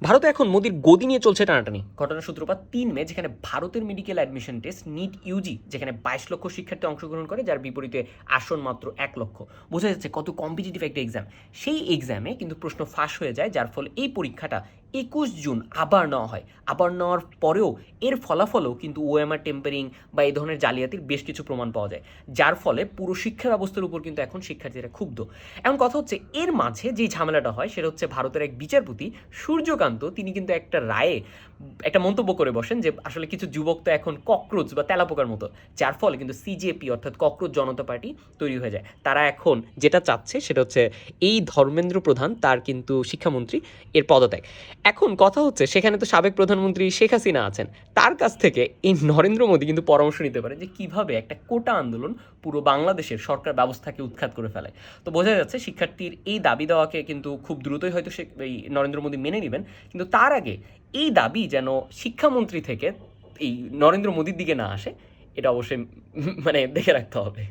ভারতে এখন মোদির গদি নিয়ে চলছে টানাটানি। ঘটনার সূত্রপাত 3 মে, যেখানে ভারতের medical admission test NEET UG, যেখানে 22 লক্ষ শিক্ষার্থী অংশগ্রহণ করে, যার বিপরীতে আসন মাত্র 1 লক্ষ। বোঝা যাচ্ছে কত কম্পিটিটিভ একটা এক্সাম। সেই এক্সামে কিন্তু প্রশ্ন ফাঁস হয়ে যায়, যার ফলে এই পরীক্ষাটা 21 জুন আবার নেওয়া হয়। আবার নেওয়ার পরেও এর ফলাফলেও কিন্তু ওএমআর টেম্পারিং বা এই ধরনের জালিয়াতির বেশ কিছু প্রমাণ পাওয়া যায়, যার ফলে পুরো শিক্ষা ব্যবস্থার উপর কিন্তু এখন শিক্ষার্থীরা ক্ষুব্ধ। এখন কথা হচ্ছে, এর মাঝে যেই ঝামেলাটা হয় সেটা হচ্ছে ভারতের এক বিচারপতি সূর্যকান্ত, তিনি কিন্তু একটা রায়ে একটা মন্তব্য করে বসেন যে আসলে কিছু যুবক তো এখন ককরোচ বা তেলাপোকার মতো, যার ফলে কিন্তু সিজেপি অর্থাৎ ককরোচ জনতা পার্টি তৈরি হয়ে যায়। তারা এখন যেটা চাচ্ছে সেটা হচ্ছে এই ধর্মেন্দ্র প্রধান, তার কিন্তু শিক্ষামন্ত্রী, এর পদত্যাগ। এখন কথা হচ্ছে, সেখানে তো সাবেক প্রধানমন্ত্রী শেখ হাসিনা আছেন, তার কাছ থেকে এই নরেন্দ্র মোদী কিন্তু পরামর্শ নিতে পারে যে কিভাবে একটা কোটা আন্দোলন পুরো বাংলাদেশের সরকার ব্যবস্থাকে উৎখাত করে ফেলে। তো বোঝা যাচ্ছে শিক্ষার্থীর এই দাবি দেওয়াকে কিন্তু খুব দ্রুতই হয়তো সে এই নরেন্দ্র মোদী মেনে নেবেন, কিন্তু তার আগে এই দাবি যেন শিক্ষামন্ত্রী থেকে এই নরেন্দ্র মোদীর দিকে না আসে, এটা অবশ্যই মানে দেখে রাখতে হবে।